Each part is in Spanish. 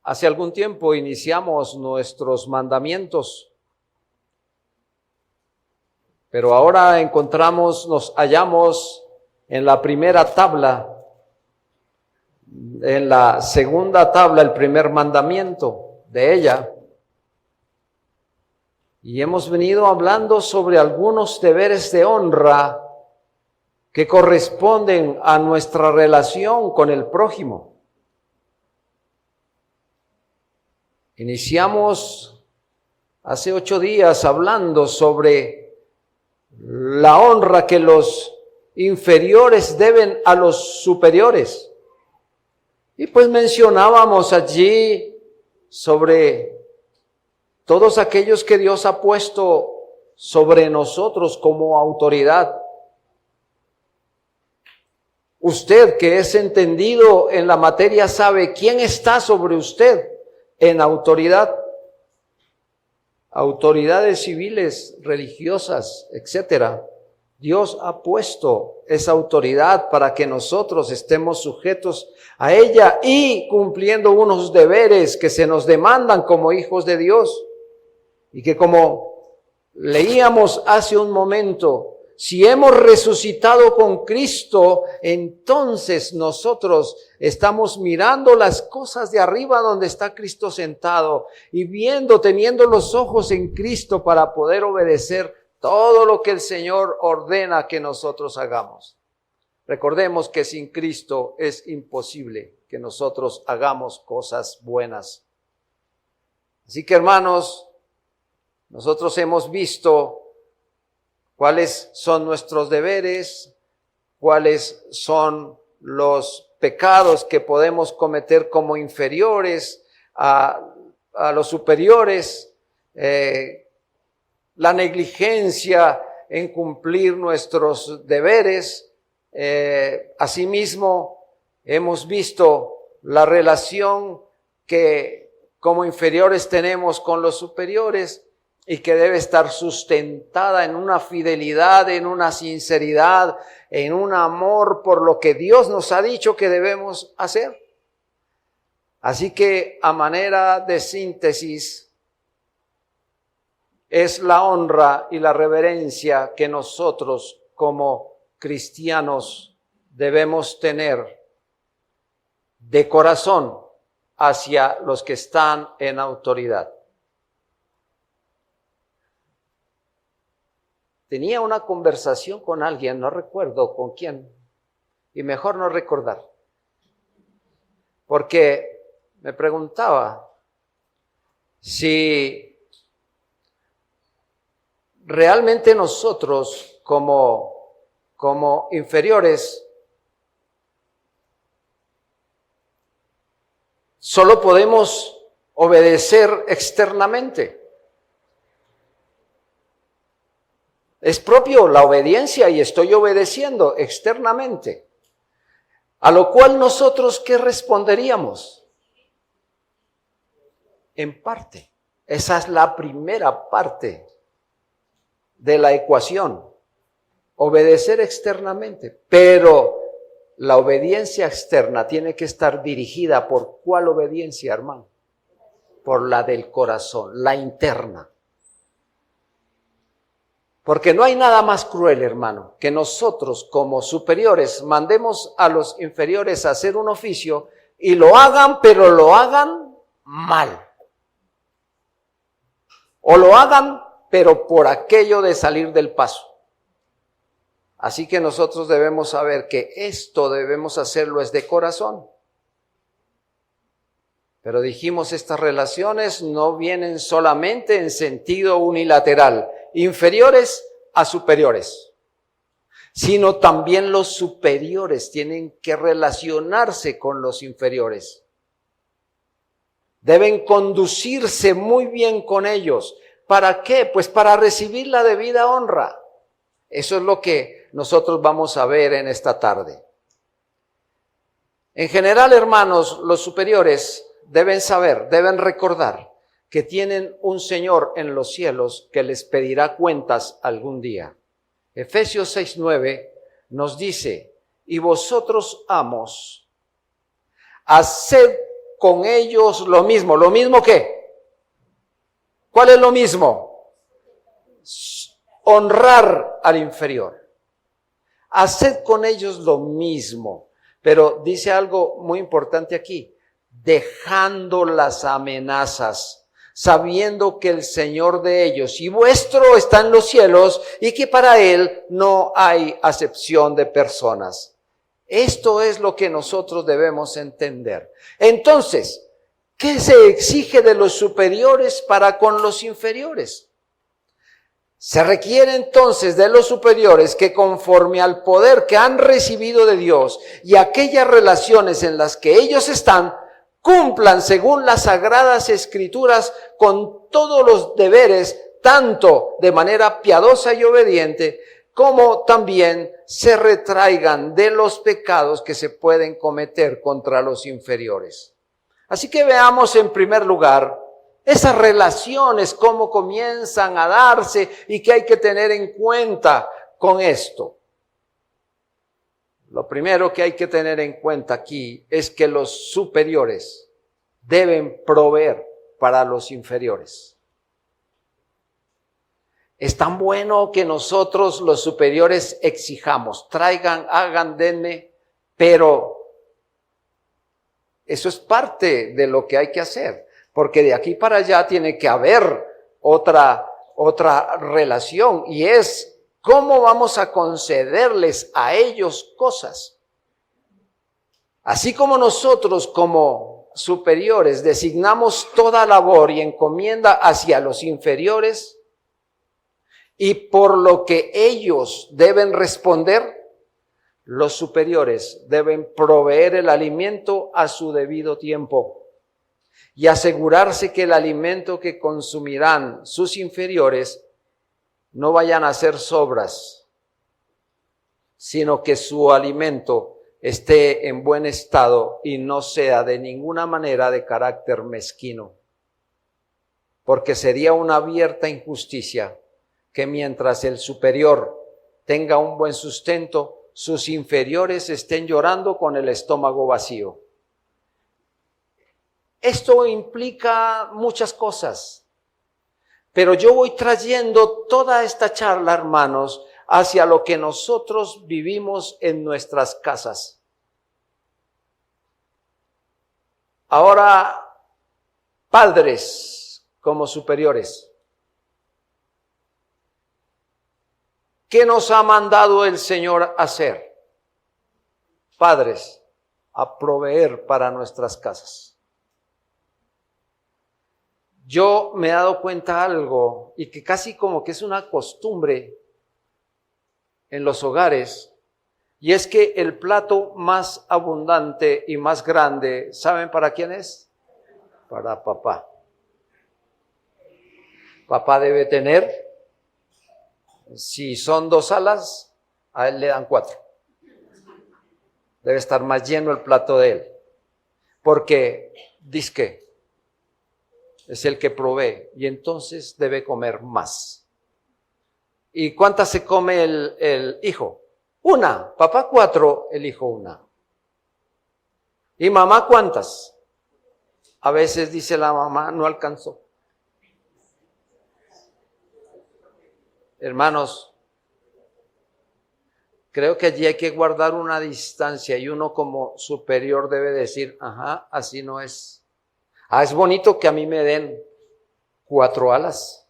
Hace algún tiempo iniciamos nuestros mandamientos, pero ahora nos hallamos en la primera tabla, en la segunda tabla, el primer mandamiento de ella. Y hemos venido hablando sobre algunos deberes de honra que corresponden a nuestra relación con el prójimo. Iniciamos hace 8 días hablando sobre la honra que los inferiores deben a los superiores. Y pues mencionábamos allí sobre todos aquellos que Dios ha puesto sobre nosotros como autoridad. Usted que es entendido en la materia sabe quién está sobre usted en autoridad. Autoridades civiles, religiosas, etcétera. Dios ha puesto esa autoridad para que nosotros estemos sujetos a ella y cumpliendo unos deberes que se nos demandan como hijos de Dios. Y que como leíamos hace un momento, si hemos resucitado con Cristo, entonces nosotros estamos mirando las cosas de arriba donde está Cristo sentado y teniendo los ojos en Cristo para poder obedecer todo lo que el Señor ordena que nosotros hagamos. Recordemos que sin Cristo es imposible que nosotros hagamos cosas buenas. Así que, hermanos, nosotros hemos visto cuáles son nuestros deberes, cuáles son los pecados que podemos cometer como inferiores a los superiores, la negligencia en cumplir nuestros deberes. Asimismo, hemos visto la relación que como inferiores tenemos con los superiores y que debe estar sustentada en una fidelidad, en una sinceridad, en un amor por lo que Dios nos ha dicho que debemos hacer. Así que, a manera de síntesis, es la honra y la reverencia que nosotros como cristianos debemos tener de corazón hacia los que están en autoridad. Tenía una conversación con alguien, no recuerdo con quién, y mejor no recordar, porque me preguntaba si realmente nosotros como inferiores solo podemos obedecer externamente. Es propio la obediencia y estoy obedeciendo externamente. A lo cual nosotros, ¿qué responderíamos? En parte. Esa es la primera parte de la ecuación. Obedecer externamente. Pero la obediencia externa tiene que estar dirigida por ¿cuál obediencia, hermano? Por la del corazón, la interna. Porque no hay nada más cruel, hermano, que nosotros como superiores mandemos a los inferiores a hacer un oficio y lo hagan, pero lo hagan mal. O lo hagan, pero por aquello de salir del paso. Así que nosotros debemos saber que esto debemos hacerlo es de corazón. Pero dijimos, estas relaciones no vienen solamente en sentido unilateral, inferiores a superiores, sino también los superiores tienen que relacionarse con los inferiores. Deben conducirse muy bien con ellos. ¿Para qué? Pues para recibir la debida honra. Eso es lo que nosotros vamos a ver en esta tarde. En general, hermanos, los superiores deben saber, deben recordar que tienen un Señor en los cielos que les pedirá cuentas algún día. Efesios 6:9 nos dice, y vosotros, amos, haced con ellos lo mismo. ¿Lo mismo qué? ¿Cuál es lo mismo? Honrar al inferior. Haced con ellos lo mismo. Pero dice algo muy importante aquí. Dejando las amenazas, sabiendo que el Señor de ellos y vuestro está en los cielos y que para Él no hay acepción de personas. Esto es lo que nosotros debemos entender. Entonces, ¿qué se exige de los superiores para con los inferiores? Se requiere entonces de los superiores que conforme al poder que han recibido de Dios y aquellas relaciones en las que ellos están, cumplan según las sagradas escrituras con todos los deberes, tanto de manera piadosa y obediente, como también se retraigan de los pecados que se pueden cometer contra los inferiores. Así que veamos en primer lugar esas relaciones, cómo comienzan a darse y qué hay que tener en cuenta con esto. Lo primero que hay que tener en cuenta aquí es que los superiores deben proveer para los inferiores. Es tan bueno que nosotros los superiores exijamos, traigan, hagan, denme, pero eso es parte de lo que hay que hacer, porque de aquí para allá tiene que haber otra relación, y es ¿cómo vamos a concederles a ellos cosas? Así como nosotros como superiores designamos toda labor y encomienda hacia los inferiores y por lo que ellos deben responder, los superiores deben proveer el alimento a su debido tiempo y asegurarse que el alimento que consumirán sus inferiores no vayan a hacer sobras, sino que su alimento esté en buen estado y no sea de ninguna manera de carácter mezquino. Porque sería una abierta injusticia que mientras el superior tenga un buen sustento, sus inferiores estén llorando con el estómago vacío. Esto implica muchas cosas. Pero yo voy trayendo toda esta charla, hermanos, hacia lo que nosotros vivimos en nuestras casas. Ahora, padres como superiores, ¿qué nos ha mandado el Señor hacer? Padres, a proveer para nuestras casas. Yo me he dado cuenta algo, y que casi como que es una costumbre en los hogares, y es que el plato más abundante y más grande, ¿saben para quién es? Para papá. Papá debe tener, si son 2 alas, a él le dan 4. Debe estar más lleno el plato de él, porque dizque es el que provee y entonces debe comer más. ¿Y cuántas se come el hijo? 1. Papá 4, el hijo 1. ¿Y mamá cuántas? A veces dice la mamá, no alcanzó. Hermanos, creo que allí hay que guardar una distancia y uno como superior debe decir, ajá, así no es. Es bonito que a mí me den 4 alas,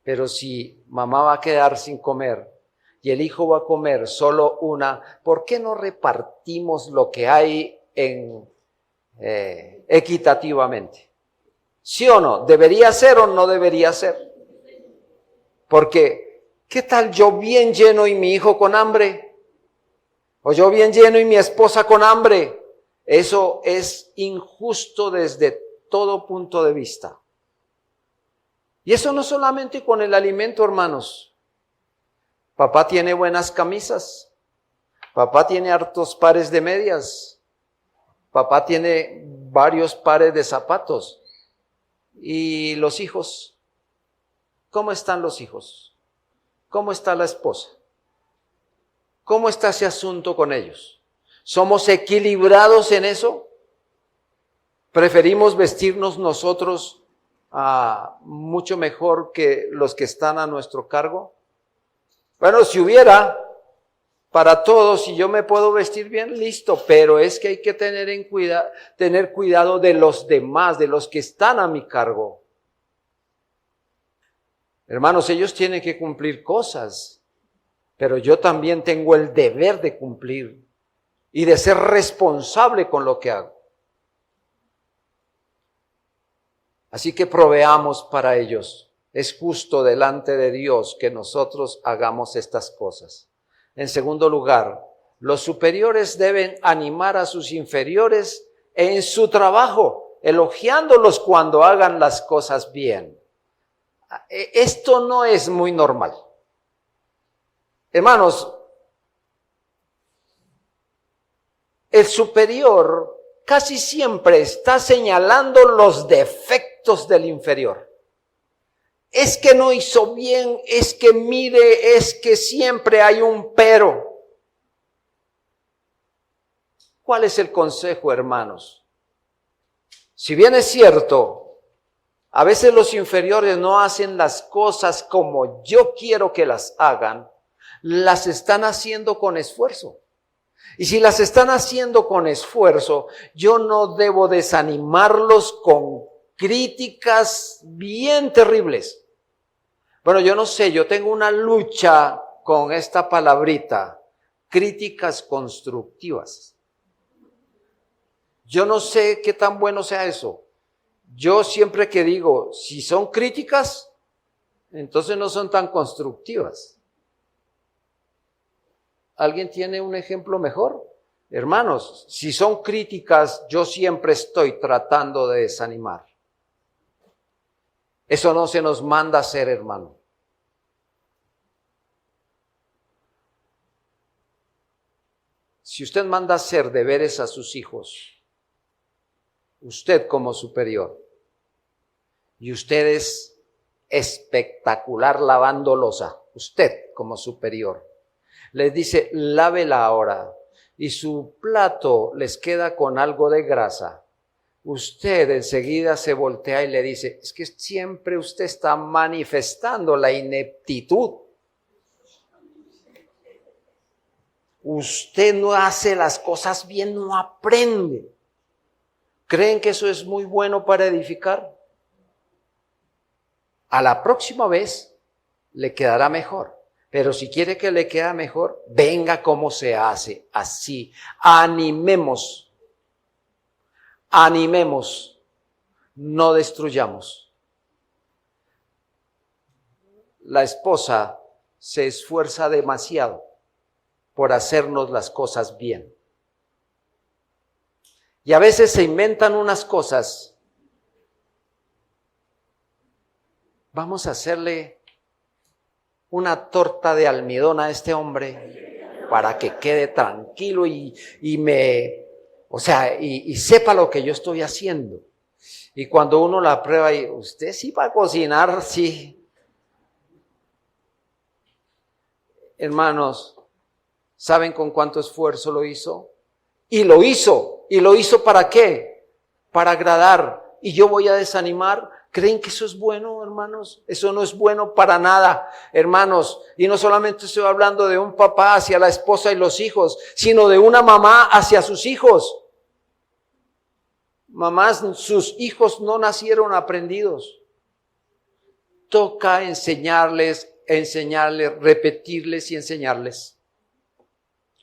pero si mamá va a quedar sin comer y el hijo va a comer solo 1, ¿por qué no repartimos lo que hay equitativamente? ¿Sí o no? ¿Debería ser o no debería ser? Porque, ¿qué tal yo bien lleno y mi hijo con hambre? ¿O yo bien lleno y mi esposa con hambre? Eso es injusto desde todo punto de vista. Y eso no solamente con el alimento, hermanos. Papá tiene buenas camisas. Papá tiene hartos pares de medias. Papá tiene varios pares de zapatos. ¿Y los hijos? ¿Cómo están los hijos? ¿Cómo está la esposa? ¿Cómo está ese asunto con ellos? ¿Somos equilibrados en eso? Preferimos vestirnos nosotros mucho mejor que los que están a nuestro cargo. Bueno, si hubiera para todos y yo me puedo vestir bien, listo, pero es que hay que tener cuidado de los demás, de los que están a mi cargo. Hermanos, ellos tienen que cumplir cosas, pero yo también tengo el deber de cumplir y de ser responsable con lo que hago. Así que proveamos para ellos. Es justo delante de Dios que nosotros hagamos estas cosas. En segundo lugar, los superiores deben animar a sus inferiores en su trabajo, elogiándolos cuando hagan las cosas bien. Esto no es muy normal. Hermanos, el superior casi siempre está señalando los defectos del inferior. Es que no hizo bien, es que mire, es que siempre hay un pero. ¿Cuál es el consejo, hermanos? Si bien es cierto, a veces los inferiores no hacen las cosas como yo quiero que las hagan, las están haciendo con esfuerzo. Y si las están haciendo con esfuerzo, yo no debo desanimarlos con críticas bien terribles. Bueno, yo no sé, yo tengo una lucha con esta palabrita, críticas constructivas. Yo no sé qué tan bueno sea eso. Yo siempre que digo, si son críticas, entonces no son tan constructivas. ¿Alguien tiene un ejemplo mejor? Hermanos, si son críticas, yo siempre estoy tratando de desanimar. Eso no se nos manda a hacer, hermano. Si usted manda a hacer deberes a sus hijos, usted como superior, y usted es espectacular lavando loza, usted como superior, les dice, lávela ahora, y su plato les queda con algo de grasa, usted enseguida se voltea y le dice, es que siempre usted está manifestando la ineptitud. Usted no hace las cosas bien, no aprende. ¿Creen que eso es muy bueno para edificar? A la próxima vez le quedará mejor. Pero si quiere que le quede mejor, venga cómo se hace, así. Animemos, no destruyamos. La esposa se esfuerza demasiado por hacernos las cosas bien. Y a veces se inventan unas cosas. Vamos a hacerle una torta de almidón a este hombre para que quede tranquilo y sepa lo que yo estoy haciendo. Y cuando uno la prueba y usted sí va a cocinar, sí. Hermanos, ¿saben con cuánto esfuerzo lo hizo? Y lo hizo ¿para qué? Para agradar. ¿Y yo voy a desanimar? ¿Creen que eso es bueno, hermanos? Eso no es bueno para nada, hermanos. Y no solamente estoy hablando de un papá hacia la esposa y los hijos, sino de una mamá hacia sus hijos. Mamás, sus hijos no nacieron aprendidos. Toca enseñarles, repetirles y enseñarles.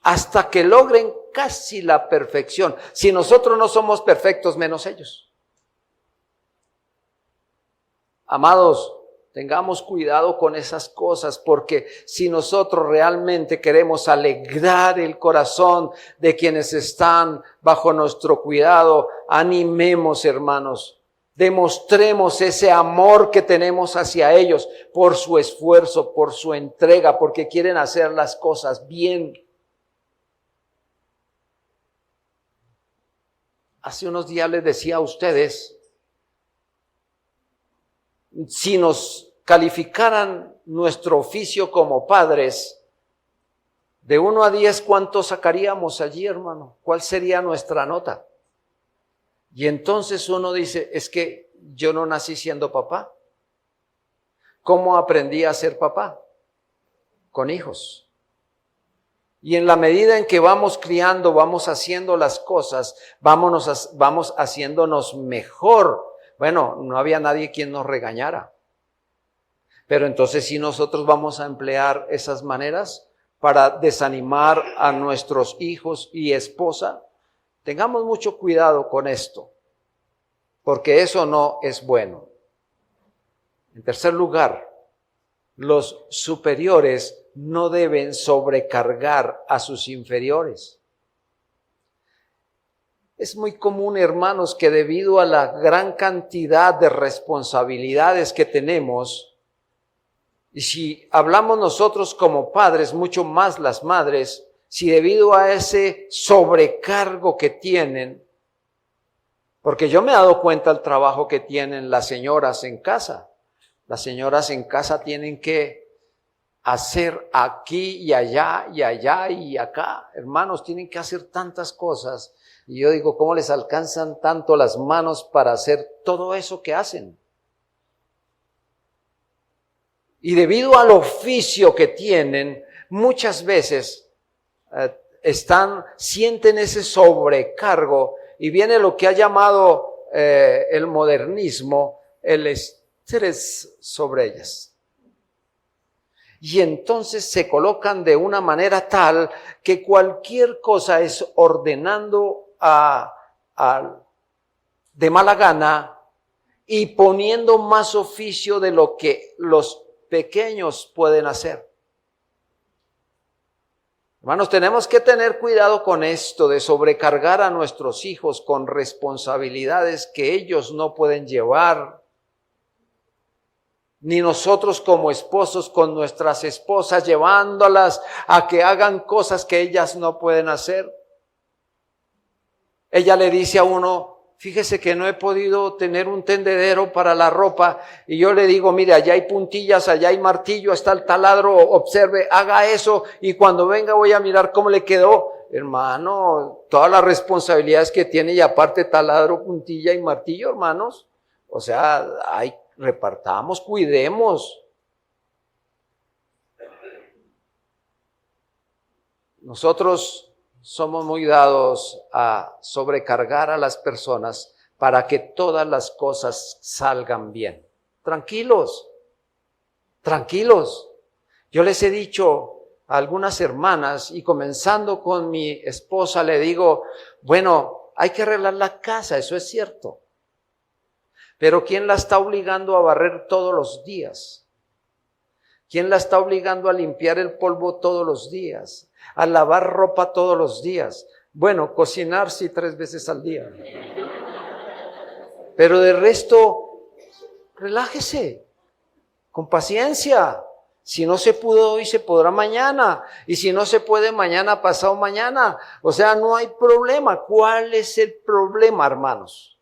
Hasta que logren casi la perfección. Si nosotros no somos perfectos, menos ellos. Amados, tengamos cuidado con esas cosas, porque si nosotros realmente queremos alegrar el corazón de quienes están bajo nuestro cuidado, animemos, hermanos. Demostremos ese amor que tenemos hacia ellos por su esfuerzo, por su entrega, porque quieren hacer las cosas bien. Hace unos días les decía a ustedes, si nos calificaran nuestro oficio como padres, de 1 a 10, ¿cuánto sacaríamos allí, hermano? ¿Cuál sería nuestra nota? Y entonces uno dice, es que yo no nací siendo papá. ¿Cómo aprendí a ser papá? Con hijos. Y en la medida en que vamos criando, vamos haciendo las cosas, vamos haciéndonos mejor. Bueno, no había nadie quien nos regañara. Pero entonces si nosotros vamos a emplear esas maneras para desanimar a nuestros hijos y esposa, tengamos mucho cuidado con esto, porque eso no es bueno. En tercer lugar, los superiores no deben sobrecargar a sus inferiores. Es muy común, hermanos, que debido a la gran cantidad de responsabilidades que tenemos, y si hablamos nosotros como padres, mucho más las madres, si debido a ese sobrecargo que tienen, porque yo me he dado cuenta del trabajo que tienen las señoras en casa. Las señoras en casa tienen que hacer aquí y allá y acá. Hermanos, tienen que hacer tantas cosas. Y yo digo, ¿cómo les alcanzan tanto las manos para hacer todo eso que hacen? Y debido al oficio que tienen, muchas veces sienten ese sobrecargo y viene lo que ha llamado el modernismo, el estrés sobre ellas. Y entonces se colocan de una manera tal que cualquier cosa es ordenando de mala gana y poniendo más oficio de lo que los pequeños pueden hacer. Hermanos, tenemos que tener cuidado con esto de sobrecargar a nuestros hijos con responsabilidades que ellos no pueden llevar. Ni nosotros como esposos con nuestras esposas llevándolas a que hagan cosas que ellas no pueden hacer. Ella le dice a uno, fíjese que no he podido tener un tendedero para la ropa. Y yo le digo, mire, allá hay puntillas, allá hay martillo, está el taladro, observe, haga eso. Y cuando venga voy a mirar cómo le quedó. Hermano, todas las responsabilidades que tiene y aparte taladro, puntilla y martillo, hermanos. O sea, repartamos, cuidemos. Nosotros somos muy dados a sobrecargar a las personas para que todas las cosas salgan bien. Tranquilos, tranquilos. Yo les he dicho a algunas hermanas y comenzando con mi esposa le digo, bueno, hay que arreglar la casa, eso es cierto. Pero ¿quién la está obligando a barrer todos los días? ¿Quién la está obligando a limpiar el polvo todos los días? A lavar ropa todos los días. Bueno, cocinar sí 3 veces al día. Pero de resto, relájese, con paciencia. Si no se pudo hoy, se podrá mañana. Y si no se puede mañana, pasado mañana. O sea, no hay problema. ¿Cuál es el problema, hermanos?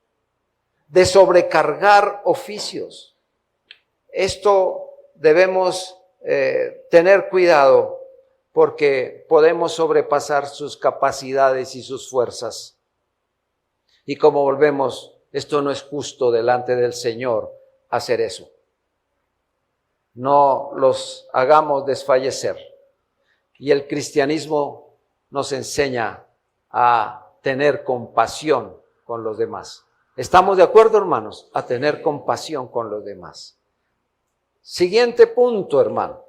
De sobrecargar oficios. Esto debemos tener cuidado porque podemos sobrepasar sus capacidades y sus fuerzas. Y como volvemos, esto no es justo delante del Señor hacer eso. No los hagamos desfallecer. Y el cristianismo nos enseña a tener compasión con los demás. ¿Estamos de acuerdo, hermanos? A tener compasión con los demás. Siguiente punto, hermano.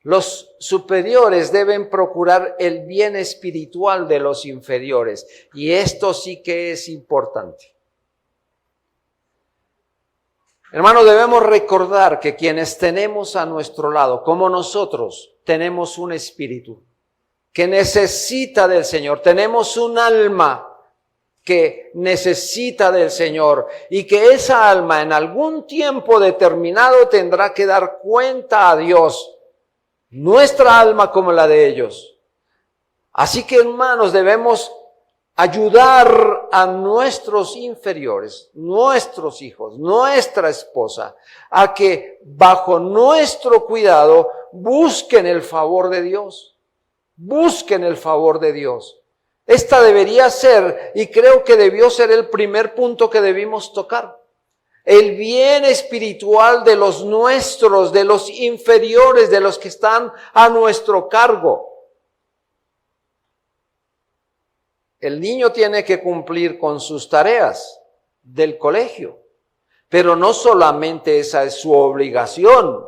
Los superiores deben procurar el bien espiritual de los inferiores. Y esto sí que es importante. Hermano, debemos recordar que quienes tenemos a nuestro lado, como nosotros, tenemos un espíritu que necesita del Señor. Tenemos un alma que necesita del Señor y que esa alma en algún tiempo determinado tendrá que dar cuenta a Dios. Nuestra alma como la de ellos. Así que, hermanos, debemos ayudar a nuestros inferiores, nuestros hijos, nuestra esposa, a que bajo nuestro cuidado busquen el favor de Dios. Busquen el favor de Dios. Esta debería ser, y creo que debió ser el primer punto que debimos tocar. El bien espiritual de los nuestros, de los inferiores, de los que están a nuestro cargo. El niño tiene que cumplir con sus tareas del colegio, pero no solamente esa es su obligación.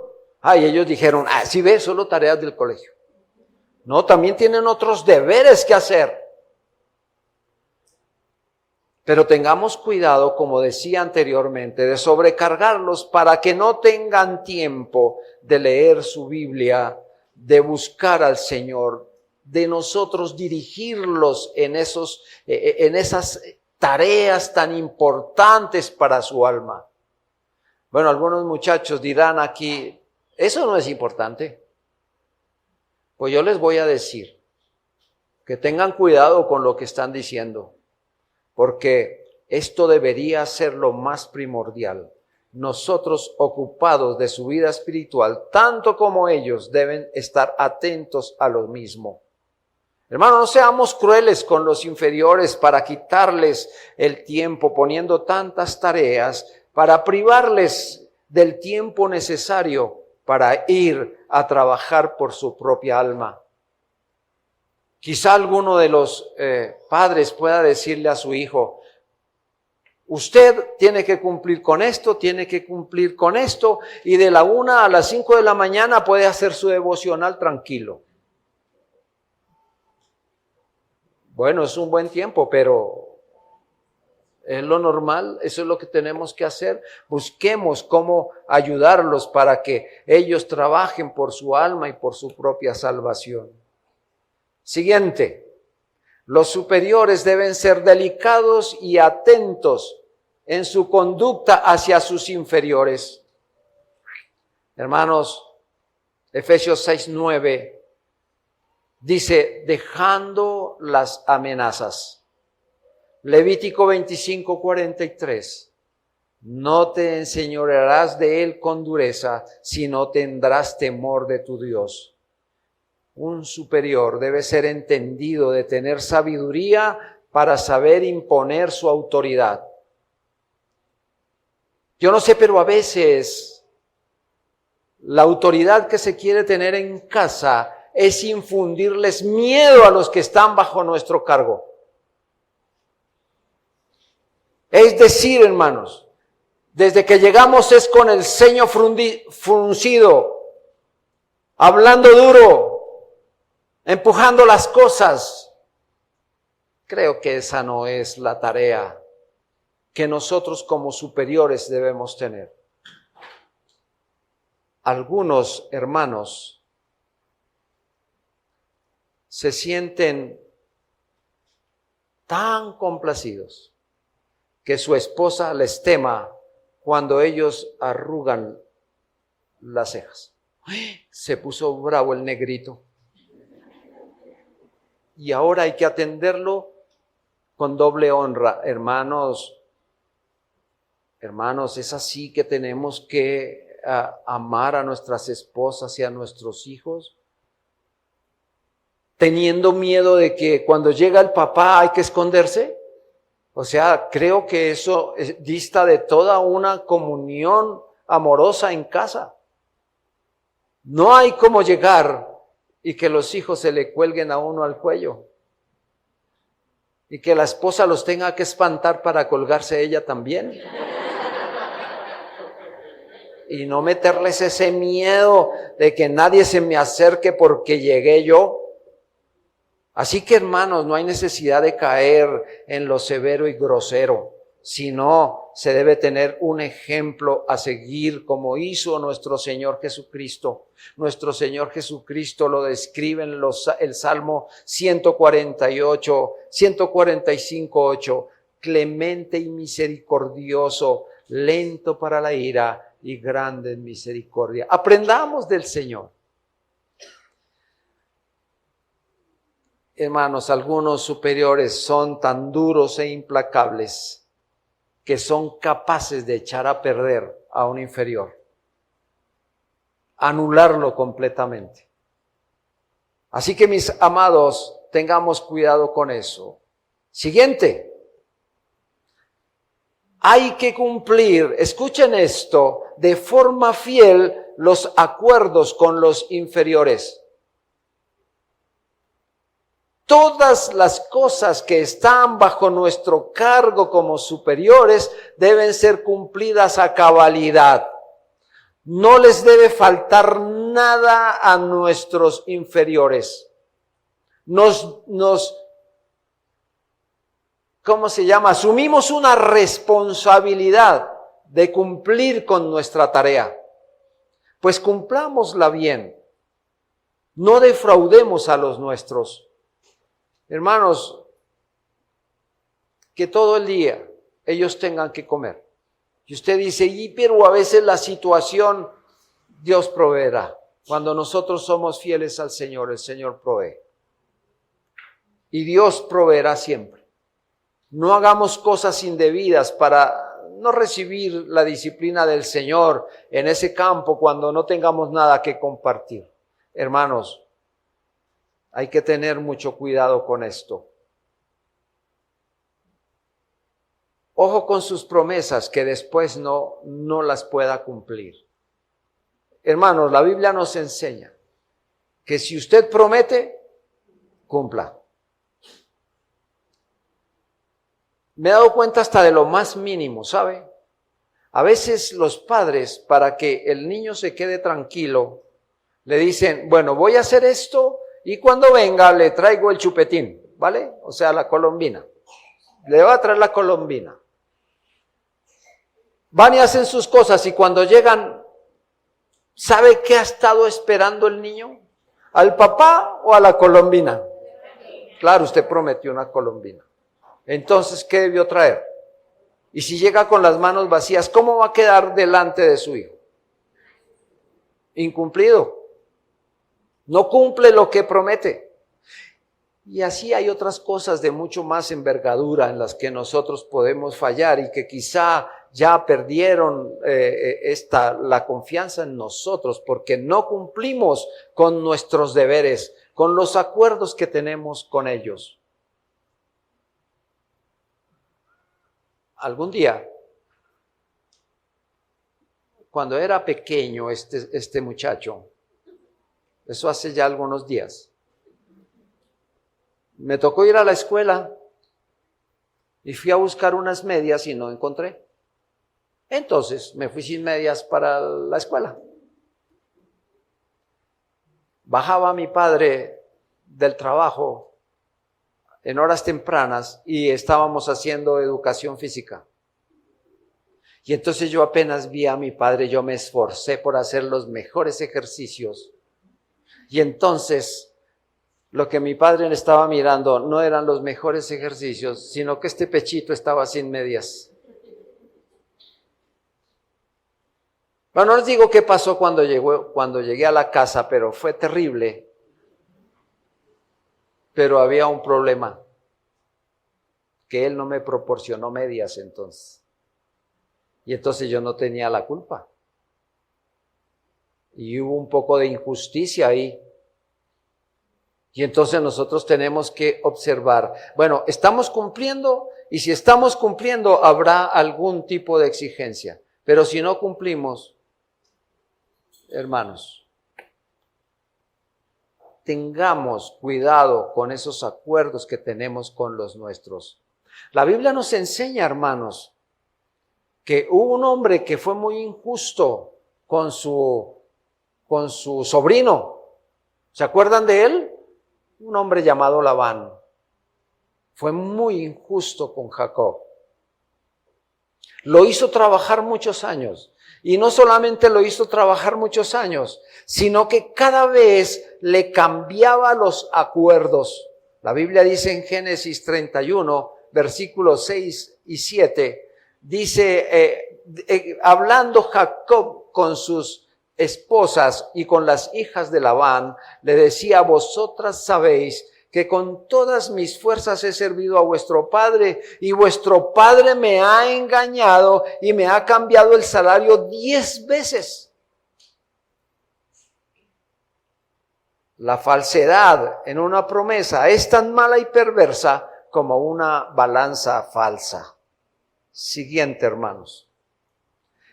Y ellos dijeron, sí ve, solo tareas del colegio. No, también tienen otros deberes que hacer. Pero tengamos cuidado, como decía anteriormente, de sobrecargarlos para que no tengan tiempo de leer su Biblia, de buscar al Señor, de nosotros dirigirlos en esas tareas tan importantes para su alma. Bueno, algunos muchachos dirán aquí, eso no es importante. Pues yo les voy a decir que tengan cuidado con lo que están diciendo, porque esto debería ser lo más primordial. Nosotros, ocupados de su vida espiritual, tanto como ellos, deben estar atentos a lo mismo. Hermano, no seamos crueles con los inferiores para quitarles el tiempo, poniendo tantas tareas, para privarles del tiempo necesario para ir a trabajar por su propia alma. Quizá alguno de los padres pueda decirle a su hijo, usted tiene que cumplir con esto, tiene que cumplir con esto, y de la 1 a las 5 de la mañana puede hacer su devocional tranquilo. Bueno, es un buen tiempo, pero es lo normal, eso es lo que tenemos que hacer. Busquemos cómo ayudarlos para que ellos trabajen por su alma y por su propia salvación. Siguiente, los superiores deben ser delicados y atentos en su conducta hacia sus inferiores. Hermanos, Efesios 6:9 dice, dejando las amenazas. Levítico 25:43, no te enseñorearás de él con dureza, sino tendrás temor de tu Dios. Un superior debe ser entendido de tener sabiduría para saber imponer su autoridad. Yo no sé, pero a veces la autoridad que se quiere tener en casa es infundirles miedo a los que están bajo nuestro cargo. Es decir, hermanos, desde que llegamos es con el ceño fruncido, hablando duro, empujando las cosas. Creo que esa no es la tarea que nosotros como superiores debemos tener. Algunos hermanos se sienten tan complacidos que su esposa les tema cuando ellos arrugan las cejas. Se puso bravo el negrito. Y ahora hay que atenderlo con doble honra. Hermanos, es así que tenemos que amar a nuestras esposas y a nuestros hijos, teniendo miedo de que cuando llega el papá hay que esconderse. O sea, creo que eso dista de toda una comunión amorosa en casa. No hay como llegar y que los hijos se le cuelguen a uno al cuello y que la esposa los tenga que espantar para colgarse ella también. Y no meterles ese miedo de que nadie se me acerque porque llegué yo. Así que, hermanos, no hay necesidad de caer en lo severo y grosero, sino se debe tener un ejemplo a seguir como hizo nuestro Señor Jesucristo. Nuestro Señor Jesucristo lo describe en el Salmo 145:8, clemente y misericordioso, lento para la ira y grande en misericordia. Aprendamos del Señor. Hermanos, algunos superiores son tan duros e implacables que son capaces de echar a perder a un inferior, anularlo completamente. Así que, mis amados, tengamos cuidado con eso. Siguiente. Hay que cumplir, escuchen esto, de forma fiel los acuerdos con los inferiores. Todas las cosas que están bajo nuestro cargo como superiores deben ser cumplidas a cabalidad. No les debe faltar nada a nuestros inferiores. ¿Cómo se llama? Asumimos una responsabilidad de cumplir con nuestra tarea. Pues cumplámosla bien. No defraudemos a los nuestros. Hermanos, que todo el día ellos tengan que comer. Y usted dice, pero a veces la situación, Dios proveerá. Cuando nosotros somos fieles al Señor, el Señor provee. Y Dios proveerá siempre. No hagamos cosas indebidas para no recibir la disciplina del Señor en ese campo cuando no tengamos nada que compartir. Hermanos, hay que tener mucho cuidado con esto. Ojo con sus promesas que después no las pueda cumplir. Hermanos, la Biblia nos enseña que si usted promete, cumpla. Me he dado cuenta hasta de lo más mínimo, ¿sabe? A veces los padres, para que el niño se quede tranquilo, le dicen, bueno, voy a hacer esto y cuando venga le traigo el chupetín, ¿vale? O sea, la colombina. Le va a traer la colombina. Van y hacen sus cosas y cuando llegan, ¿sabe qué ha estado esperando el niño? ¿Al papá o a la colombina? Claro, usted prometió una colombina. Entonces, ¿qué debió traer? Y si llega con las manos vacías, ¿cómo va a quedar delante de su hijo? Incumplido. No cumple lo que promete. Y así hay otras cosas de mucho más envergadura en las que nosotros podemos fallar y que quizá ya perdieron la confianza en nosotros porque no cumplimos con nuestros deberes, con los acuerdos que tenemos con ellos. Algún día, cuando era pequeño este muchacho, eso hace ya algunos días, me tocó ir a la escuela y fui a buscar unas medias y no encontré. Entonces me fui sin medias para la escuela. Bajaba mi padre del trabajo en horas tempranas y estábamos haciendo educación física. Y entonces yo apenas vi a mi padre, yo me esforcé por hacer los mejores ejercicios. Y entonces lo que mi padre estaba mirando no eran los mejores ejercicios, sino que este pechito estaba sin medias. Bueno, no les digo qué pasó cuando llegué a la casa, pero fue terrible. Pero había un problema, que él no me proporcionó medias entonces. Y entonces yo no tenía la culpa. Y hubo un poco de injusticia ahí. Y entonces nosotros tenemos que observar, bueno, ¿estamos cumpliendo? Y si estamos cumpliendo, habrá algún tipo de exigencia. Pero si no cumplimos, hermanos, tengamos cuidado con esos acuerdos que tenemos con los nuestros. La Biblia nos enseña, hermanos, que hubo un hombre que fue muy injusto con su sobrino. ¿Se acuerdan de él? Un hombre llamado Labán. Fue muy injusto con Jacob. Lo hizo trabajar muchos años. Y no solamente lo hizo trabajar muchos años, sino que cada vez le cambiaba los acuerdos. La Biblia dice en Génesis 31, versículos 6 y 7, dice, hablando Jacob con sus esposas y con las hijas de Labán, le decía, vosotras sabéis que con todas mis fuerzas he servido a vuestro padre y vuestro padre me ha engañado y me ha cambiado el salario 10 veces. La falsedad en una promesa es tan mala y perversa como una balanza falsa. Siguiente, hermanos.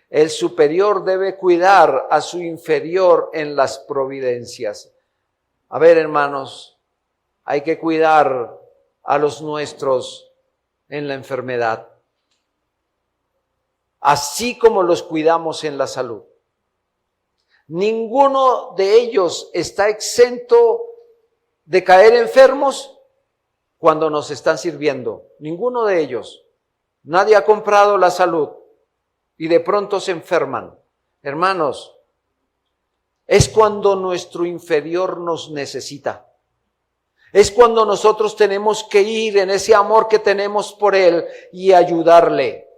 El superior debe cuidar a su inferior en las providencias. A ver, hermanos, hay que cuidar a los nuestros en la enfermedad, así como los cuidamos en la salud. Ninguno de ellos está exento de caer enfermos cuando nos están sirviendo. Ninguno de ellos. Nadie ha comprado la salud y de pronto se enferman. Hermanos, es cuando nuestro inferior nos necesita. Es cuando nosotros tenemos que ir en ese amor que tenemos por él y ayudarle.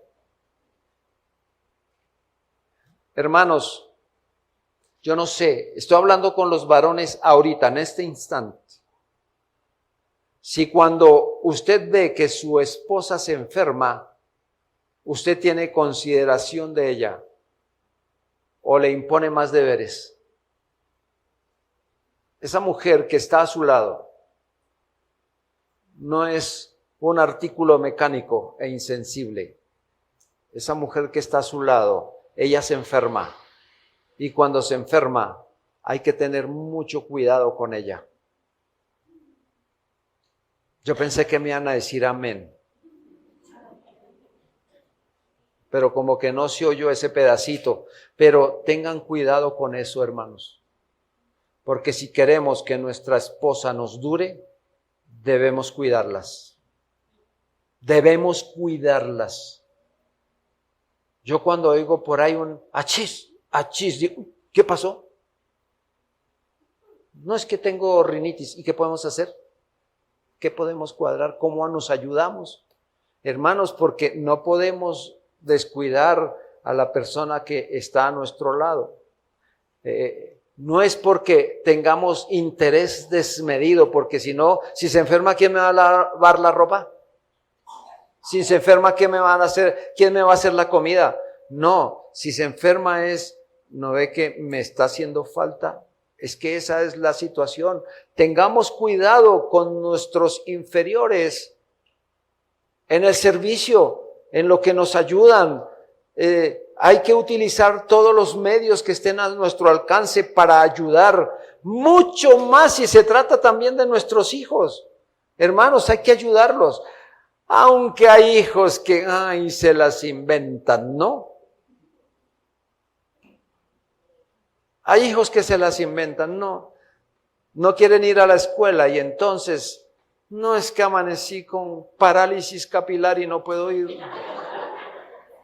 Hermanos, yo no sé, estoy hablando con los varones ahorita, en este instante. Si cuando usted ve que su esposa se enferma, usted tiene consideración de ella o le impone más deberes. Esa mujer que está a su lado no es un artículo mecánico e insensible. Esa mujer que está a su lado, ella se enferma. Y cuando se enferma, hay que tener mucho cuidado con ella. Yo pensé que me iban a decir amén. Pero como que no se oyó ese pedacito. Pero tengan cuidado con eso, hermanos. Porque si queremos que nuestra esposa nos dure, debemos cuidarlas. Debemos cuidarlas. Yo cuando oigo por ahí un achis, digo, ¿qué pasó? No es que tengo rinitis. ¿Y qué podemos hacer? ¿Qué podemos cuadrar? ¿Cómo nos ayudamos? Hermanos, porque no podemos descuidar a la persona que está a nuestro lado. No es porque tengamos interés desmedido, porque si no, si se enferma, ¿quién me va a lavar la ropa? Si se enferma, ¿qué me van a hacer? ¿Quién me va a hacer la comida? No, si se enferma ¿no ve que me está haciendo falta? Es que esa es la situación. Tengamos cuidado con nuestros inferiores en el servicio, en lo que nos ayudan. Hay que utilizar todos los medios que estén a nuestro alcance para ayudar. Mucho más si se trata también de nuestros hijos. Hermanos, hay que ayudarlos. Aunque hay hijos que se las inventan, ¿no? Hay hijos que se las inventan, no quieren ir a la escuela y entonces, no es que amanecí con parálisis capilar y no puedo ir.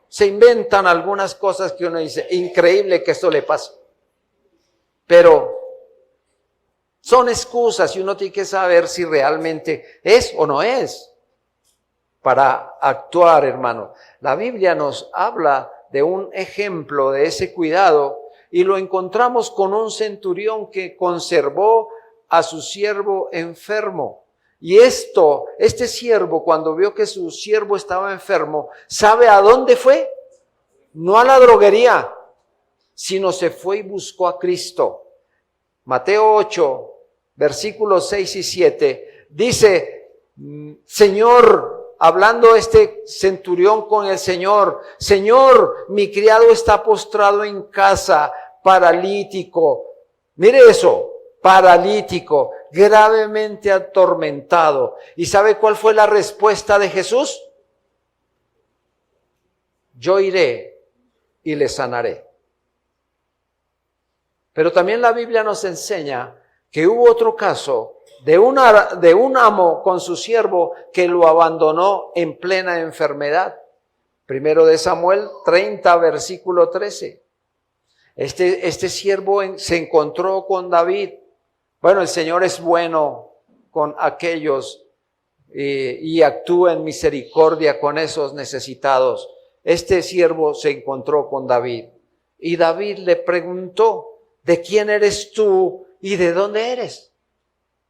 Se inventan algunas cosas que uno dice, increíble que esto le pase. Pero son excusas y uno tiene que saber si realmente es o no es para actuar, hermano. La Biblia nos habla de un ejemplo de ese cuidado y lo encontramos con un centurión que conservó a su siervo enfermo. Y este siervo, cuando vio que su siervo estaba enfermo, ¿sabe a dónde fue? No a la droguería, sino se fue y buscó a Cristo. Mateo 8, versículos 6 y 7, dice, Señor, hablando este centurión con el Señor, Señor, mi criado está postrado en casa, paralítico. Mire eso, paralítico, gravemente atormentado. ¿Y sabe cuál fue la respuesta de Jesús? Yo iré y le sanaré. Pero también la Biblia nos enseña que hubo otro caso de un amo con su siervo que lo abandonó en plena enfermedad. Primero de Samuel 30, versículo 13. Este siervo se encontró con David. Bueno, el Señor es bueno con aquellos y actúa en misericordia con esos necesitados. Este siervo se encontró con David y David le preguntó, ¿de quién eres tú y de dónde eres?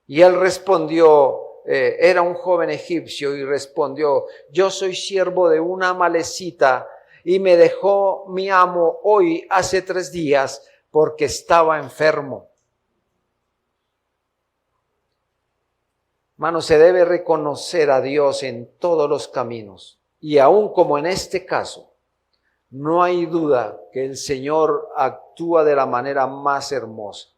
Y él respondió, era un joven egipcio y respondió, yo soy siervo de una amalecita y me dejó mi amo hoy hace 3 días porque estaba enfermo. Hermano, se debe reconocer a Dios en todos los caminos. Y aún como en este caso, no hay duda que el Señor actúa de la manera más hermosa.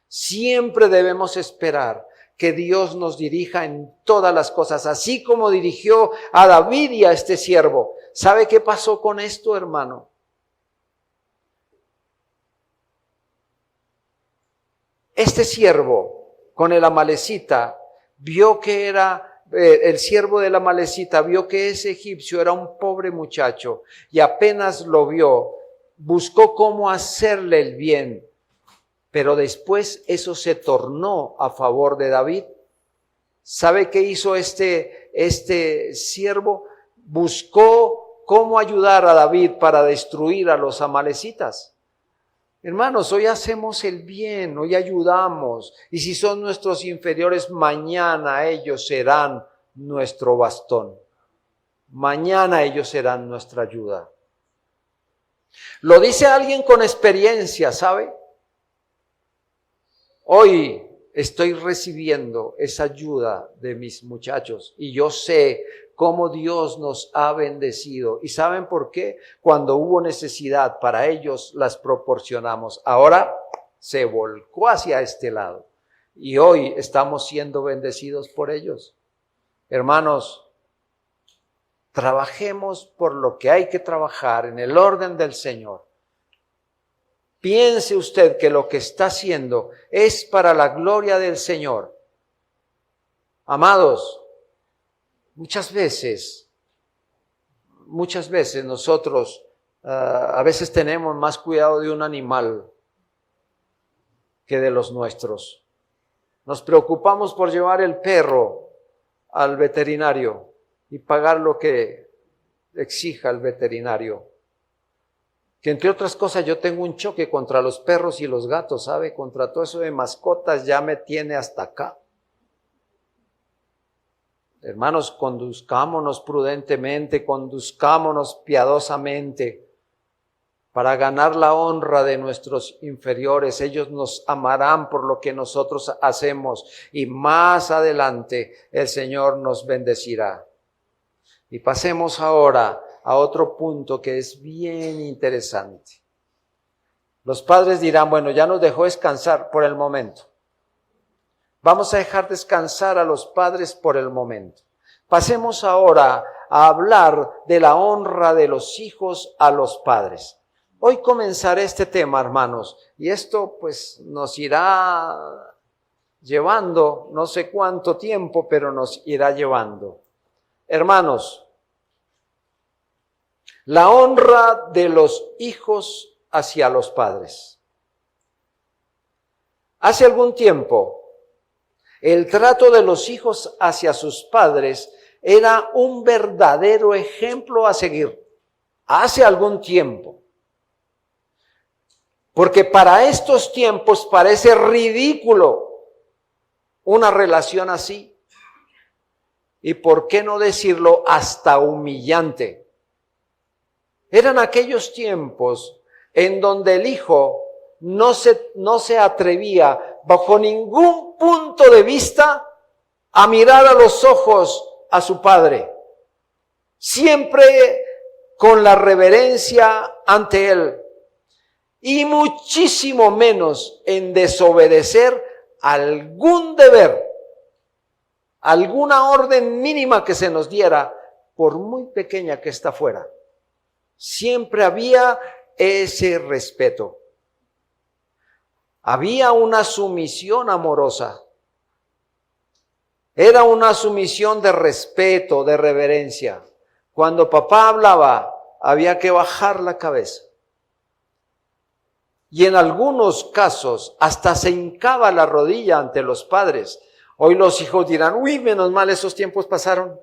Siempre debemos esperar que Dios nos dirija en todas las cosas, así como dirigió a David y a este siervo. ¿Sabe qué pasó con esto, hermano? Este siervo con el amalecita vio que era el siervo del amalecita, vio que ese egipcio era un pobre muchacho y apenas lo vio, buscó cómo hacerle el bien, pero después eso se tornó a favor de David. ¿Sabe qué hizo este siervo? Buscó cómo ayudar a David para destruir a los amalecitas. Hermanos, hoy hacemos el bien, hoy ayudamos, y si son nuestros inferiores, mañana ellos serán nuestro bastón. Mañana ellos serán nuestra ayuda. Lo dice alguien con experiencia, ¿sabe? Hoy estoy recibiendo esa ayuda de mis muchachos y yo sé cómo Dios nos ha bendecido. ¿Y saben por qué? Cuando hubo necesidad para ellos, las proporcionamos. Ahora se volcó hacia este lado y hoy estamos siendo bendecidos por ellos. Hermanos, trabajemos por lo que hay que trabajar en el orden del Señor. Piense usted que lo que está haciendo es para la gloria del Señor. Amados, muchas veces nosotros a veces tenemos más cuidado de un animal que de los nuestros. Nos preocupamos por llevar el perro al veterinario y pagar lo que exija el veterinario. Que entre otras cosas yo tengo un choque contra los perros y los gatos, ¿sabe? Contra todo eso de mascotas ya me tiene hasta acá. Hermanos, conduzcámonos prudentemente, conduzcámonos piadosamente para ganar la honra de nuestros inferiores. Ellos nos amarán por lo que nosotros hacemos y más adelante el Señor nos bendecirá. Y pasemos ahora a otro punto que es bien interesante. Los padres dirán, bueno, ya nos dejó descansar por el momento. Vamos a dejar descansar a los padres por el momento. Pasemos ahora a hablar de la honra de los hijos a los padres. Hoy comenzaré este tema, hermanos, y esto pues nos irá llevando, no sé cuánto tiempo, pero nos irá llevando. Hermanos, la honra de los hijos hacia los padres. Hace algún tiempo, el trato de los hijos hacia sus padres era un verdadero ejemplo a seguir. Hace algún tiempo. Porque para estos tiempos parece ridículo una relación así. Y por qué no decirlo hasta humillante. Eran aquellos tiempos en donde el hijo no se atrevía bajo ningún punto de vista a mirar a los ojos a su padre. Siempre con la reverencia ante él. Y muchísimo menos en desobedecer algún deber, alguna orden mínima que se nos diera, por muy pequeña que ésta fuera. Siempre había ese respeto. Había una sumisión amorosa. Era una sumisión de respeto, de reverencia. Cuando papá hablaba, había que bajar la cabeza. Y en algunos casos hasta se hincaba la rodilla ante los padres. Hoy los hijos dirán, uy, menos mal esos tiempos pasaron.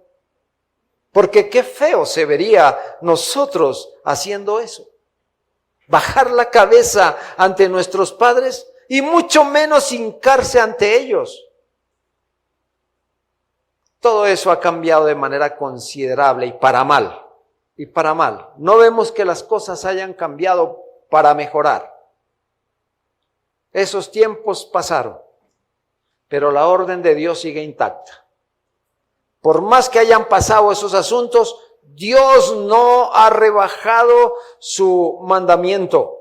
Porque qué feo se vería nosotros haciendo eso. Bajar la cabeza ante nuestros padres y mucho menos hincarse ante ellos. Todo eso ha cambiado de manera considerable y para mal. Y para mal. No vemos que las cosas hayan cambiado para mejorar. Esos tiempos pasaron. Pero la orden de Dios sigue intacta. Por más que hayan pasado esos asuntos, Dios no ha rebajado su mandamiento.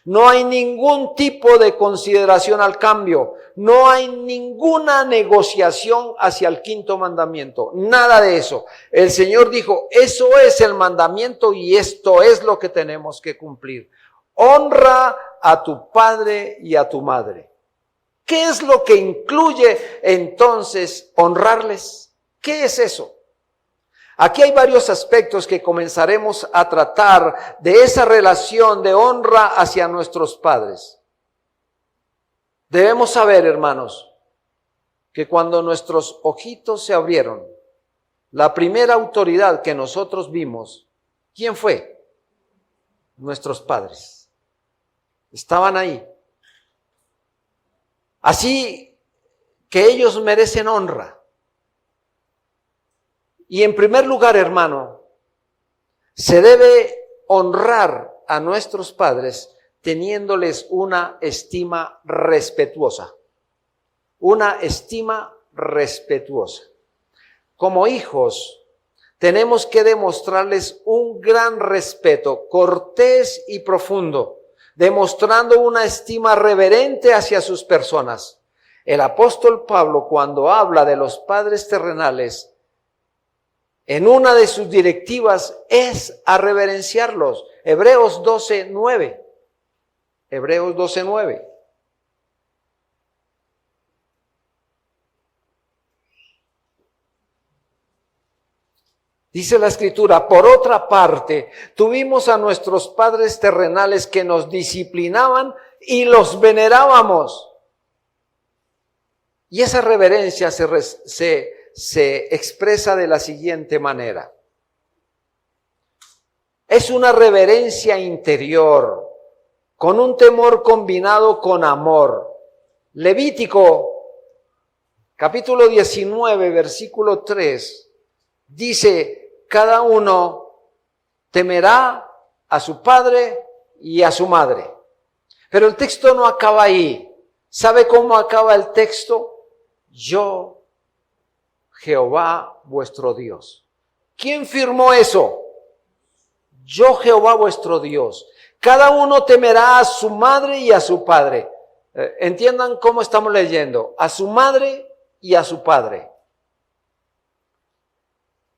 No hay ningún tipo de consideración al cambio. No hay ninguna negociación hacia el quinto mandamiento. Nada de eso. El Señor dijo, eso es el mandamiento y esto es lo que tenemos que cumplir. Honra a tu padre y a tu madre. ¿Qué es lo que incluye entonces honrarles? ¿Qué es eso? Aquí hay varios aspectos que comenzaremos a tratar de esa relación de honra hacia nuestros padres. Debemos saber, hermanos, que cuando nuestros ojitos se abrieron, la primera autoridad que nosotros vimos, ¿quién fue? Nuestros padres. Estaban ahí. Así que ellos merecen honra. Y en primer lugar, hermano, se debe honrar a nuestros padres teniéndoles una estima respetuosa. Una estima respetuosa. Como hijos, tenemos que demostrarles un gran respeto, cortés y profundo, demostrando una estima reverente hacia sus personas. El apóstol Pablo, cuando habla de los padres terrenales, en una de sus directivas es a reverenciarlos. Hebreos 12:9. Hebreos 12:9. Dice la Escritura, por otra parte, tuvimos a nuestros padres terrenales que nos disciplinaban y los venerábamos. Y esa reverencia se expresa de la siguiente manera. Es una reverencia interior, con un temor combinado con amor. Levítico, capítulo 19, versículo 3, dice, cada uno temerá a su padre y a su madre. Pero el texto no acaba ahí. ¿Sabe cómo acaba el texto? Yo, Jehová vuestro Dios. ¿Quién firmó eso? Yo, Jehová vuestro Dios. Cada uno temerá a su madre y a su padre. Entiendan cómo estamos leyendo. A su madre y a su padre.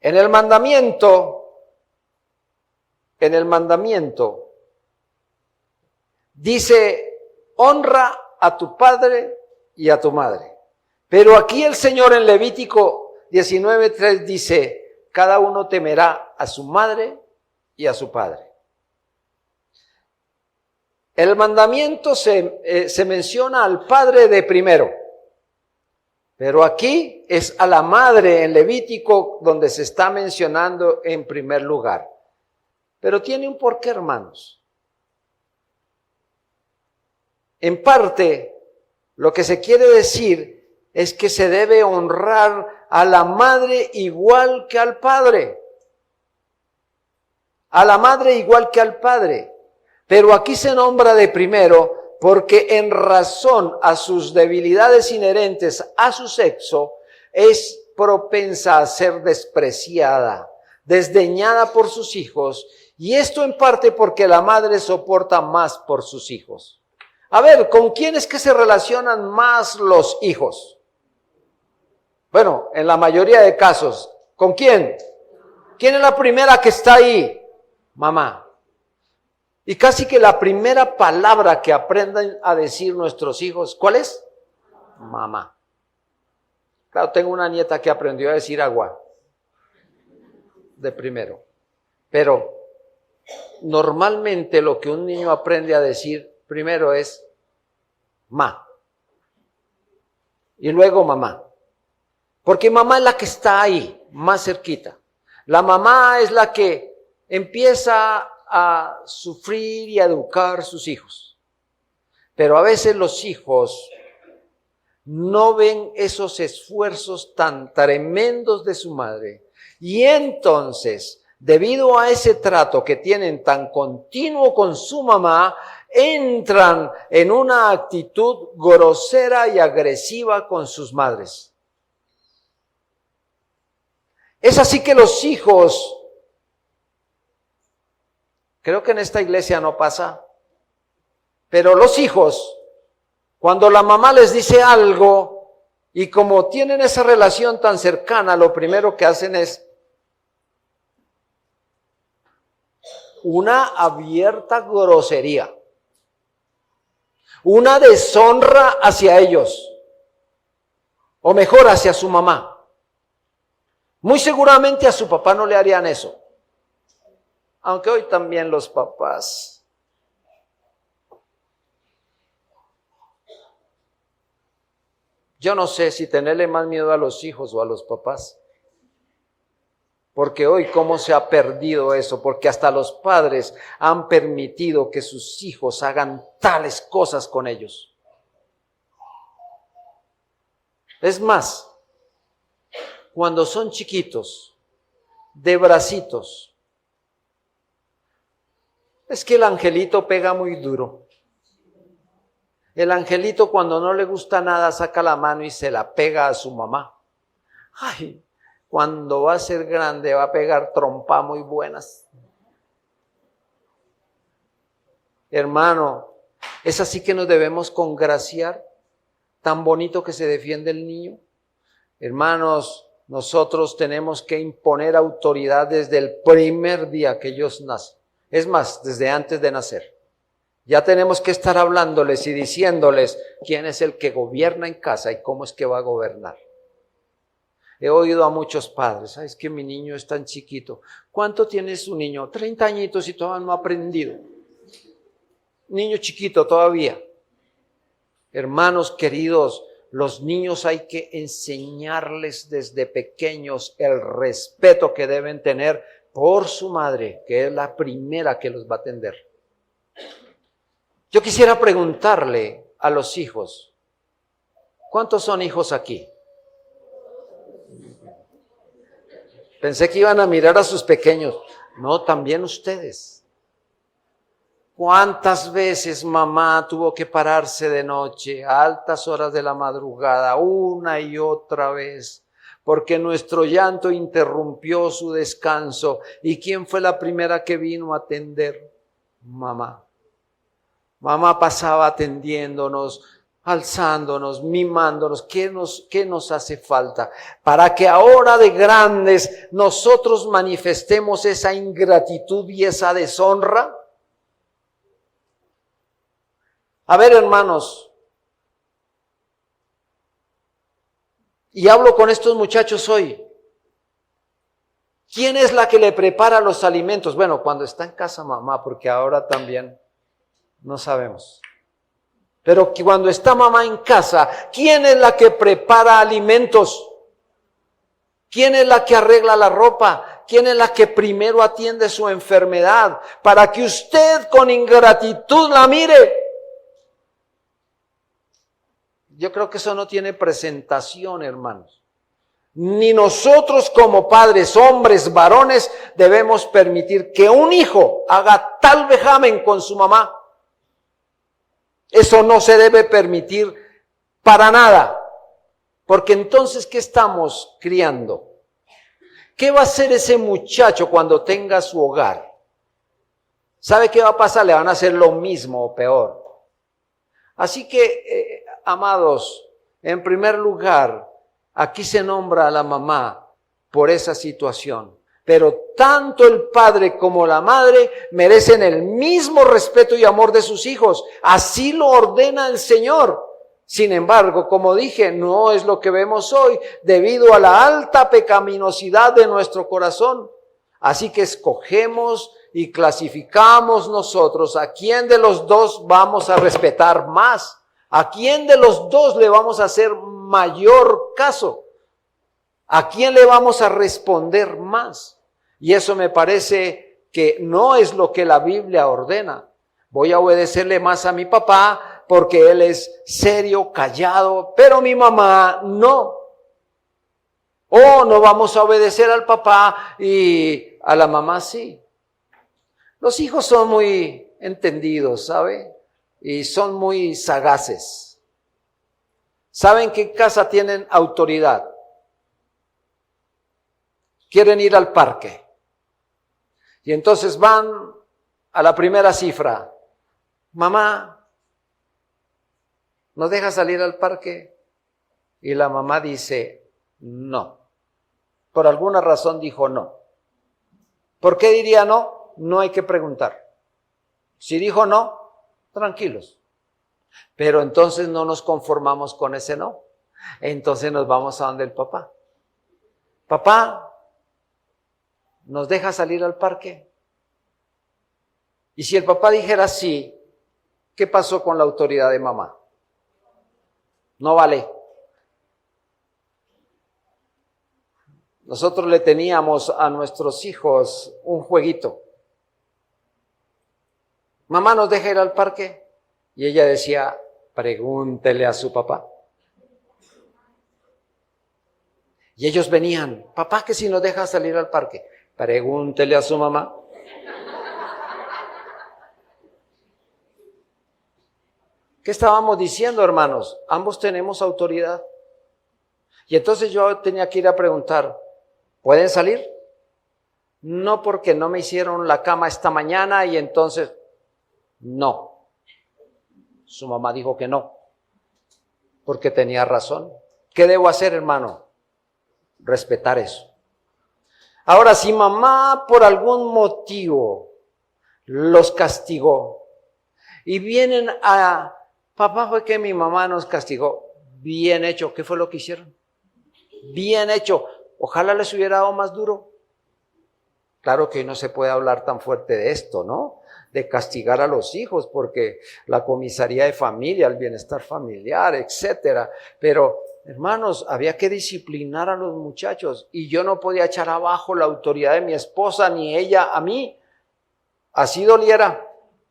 En el mandamiento, dice, honra a tu padre y a tu madre. Pero aquí el Señor en Levítico 19:3 dice, cada uno temerá a su madre y a su padre. El mandamiento se menciona al padre de primero, pero aquí es a la madre en Levítico donde se está mencionando en primer lugar. Pero tiene un porqué, hermanos. En parte, lo que se quiere decir es que se debe honrar a la madre igual que al padre. A la madre igual que al padre. Pero aquí se nombra de primero porque en razón a sus debilidades inherentes a su sexo, es propensa a ser despreciada, desdeñada por sus hijos, y esto en parte porque la madre soporta más por sus hijos. A ver, ¿con quién es que se relacionan más los hijos? Bueno, en la mayoría de casos, ¿con quién? ¿Quién es la primera que está ahí? Mamá. Y casi que la primera palabra que aprenden a decir nuestros hijos, ¿cuál es? Mamá. Claro, tengo una nieta que aprendió a decir agua de primero. Pero normalmente lo que un niño aprende a decir primero es ma. Y luego mamá. Porque mamá es la que está ahí, más cerquita. La mamá es la que empieza a sufrir y a educar a sus hijos. Pero a veces los hijos no ven esos esfuerzos tan tremendos de su madre. Y entonces, debido a ese trato que tienen tan continuo con su mamá, entran en una actitud grosera y agresiva con sus madres. Es así que los hijos, creo que en esta iglesia no pasa, pero los hijos, cuando la mamá les dice algo y como tienen esa relación tan cercana, lo primero que hacen es una abierta grosería, una deshonra hacia ellos, o mejor, hacia su mamá. Muy seguramente a su papá no le harían eso, aunque hoy también los papás. Yo no sé si tenerle más miedo a los hijos o a los papás. Porque hoy cómo se ha perdido eso, porque hasta los padres han permitido que sus hijos hagan tales cosas con ellos. Es más, cuando son chiquitos, de bracitos, es que el angelito pega muy duro. El angelito cuando no le gusta nada saca la mano y se la pega a su mamá. Ay, cuando va a ser grande va a pegar trompa muy buenas. Hermano, es así que nos debemos congraciar. Tan bonito que se defiende el niño. Hermanos, nosotros tenemos que imponer autoridad desde el primer día que ellos nacen. Es más, desde antes de nacer. Ya tenemos que estar hablándoles y diciéndoles quién es el que gobierna en casa y cómo es que va a gobernar. He oído a muchos padres, es que mi niño es tan chiquito. ¿Cuánto tiene su niño? 30 añitos y todavía no ha aprendido. Niño chiquito todavía. Hermanos queridos, los niños hay que enseñarles desde pequeños el respeto que deben tener por su madre, que es la primera que los va a atender. Yo quisiera preguntarle a los hijos, ¿cuántos son hijos aquí? Pensé que iban a mirar a sus pequeños. No, también ustedes. ¿Cuántas veces mamá tuvo que pararse de noche a altas horas de la madrugada, una y otra vez, porque nuestro llanto interrumpió su descanso? ¿Y quién fue la primera que vino a atender? Mamá. Mamá pasaba atendiéndonos, alzándonos, mimándonos. ¿Qué nos hace falta? Para que ahora de grandes nosotros manifestemos esa ingratitud y esa deshonra. A ver, hermanos, y hablo con estos muchachos hoy. ¿Quién es la que le prepara los alimentos? Bueno, cuando está en casa mamá, porque ahora también no sabemos. Pero cuando está mamá en casa, ¿quién es la que prepara alimentos? ¿Quién es la que arregla la ropa? ¿Quién es la que primero atiende su enfermedad? Para que usted con ingratitud la mire. Yo creo que eso no tiene presentación, hermanos. Ni nosotros como padres, hombres, varones, debemos permitir que un hijo haga tal vejamen con su mamá. Eso no se debe permitir para nada. Porque entonces, ¿qué estamos criando? ¿Qué va a hacer ese muchacho cuando tenga su hogar? ¿Sabe qué va a pasar? Le van a hacer lo mismo o peor. Así que, amados, en primer lugar, aquí se nombra a la mamá por esa situación. Pero tanto el padre como la madre merecen el mismo respeto y amor de sus hijos. Así lo ordena el Señor. Sin embargo, como dije, no es lo que vemos hoy debido a la alta pecaminosidad de nuestro corazón. Así que escogemos y clasificamos nosotros a quién de los dos vamos a respetar más, a quién de los dos le vamos a hacer mayor caso, a quién le vamos a responder más. Y eso me parece que no es lo que la Biblia ordena. Voy a obedecerle más a mi papá porque él es serio, callado, pero mi mamá no. O no vamos a obedecer al papá y a la mamá sí. Los hijos son muy entendidos, ¿sabe? Y son muy sagaces. Saben que en casa tienen autoridad. quieren ir al parque. Y entonces van a la primera cifra. Mamá, ¿nos deja salir al parque? Y la mamá dice, no. Por alguna razón dijo no. ¿Por qué diría no? No hay que preguntar. Si dijo no, tranquilos. Pero entonces no nos conformamos con ese no. Entonces nos vamos a donde el papá. Papá, ¿nos deja salir al parque? Y si el papá dijera sí, ¿qué pasó con la autoridad de mamá? No vale. Nosotros le teníamos a nuestros hijos un jueguito. Mamá, ¿nos deja ir al parque? Y ella decía, pregúntele a su papá. Y ellos venían, papá, que si nos deja salir al parque, pregúntele a su mamá. ¿Qué estábamos diciendo, hermanos? Ambos tenemos autoridad. Y entonces yo tenía que ir a preguntar, ¿pueden salir? No, porque no me hicieron la cama esta mañana y entonces, no. Su mamá dijo que no, porque tenía razón. ¿Qué debo hacer, hermano? Respetar eso. Ahora, si mamá por algún motivo los castigó y vienen a, papá, fue que mi mamá nos castigó, bien hecho, ¿qué fue lo que hicieron? Bien hecho, ojalá les hubiera dado más duro. Claro que hoy no se puede hablar tan fuerte de esto, ¿no? De castigar a los hijos, porque la comisaría de familia, el bienestar familiar, etcétera. Pero, hermanos, había que disciplinar a los muchachos y yo no podía echar abajo la autoridad de mi esposa ni ella a mí. Así doliera,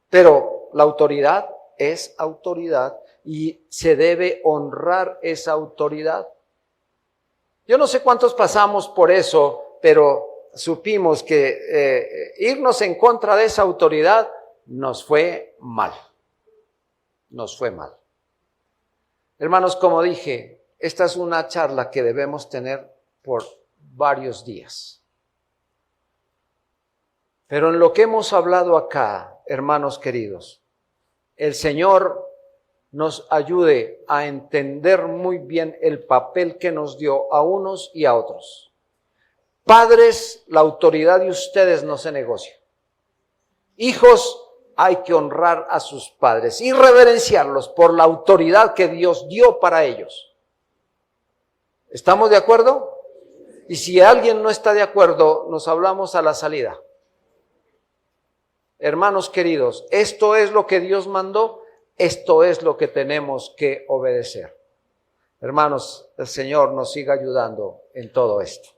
pero la autoridad es autoridad y se debe honrar esa autoridad. Yo no sé cuántos pasamos por eso, pero supimos que irnos en contra de esa autoridad nos fue mal. Nos fue mal. Hermanos, como dije, esta es una charla que debemos tener por varios días. Pero en lo que hemos hablado acá, hermanos queridos, el Señor nos ayude a entender muy bien el papel que nos dio a unos y a otros. Padres, la autoridad de ustedes no se negocia. Hijos, hay que honrar a sus padres y reverenciarlos por la autoridad que Dios dio para ellos. ¿Estamos de acuerdo? Y si alguien no está de acuerdo, nos hablamos a la salida. Hermanos queridos, esto es lo que Dios mandó, esto es lo que tenemos que obedecer. Hermanos, el Señor nos siga ayudando en todo esto.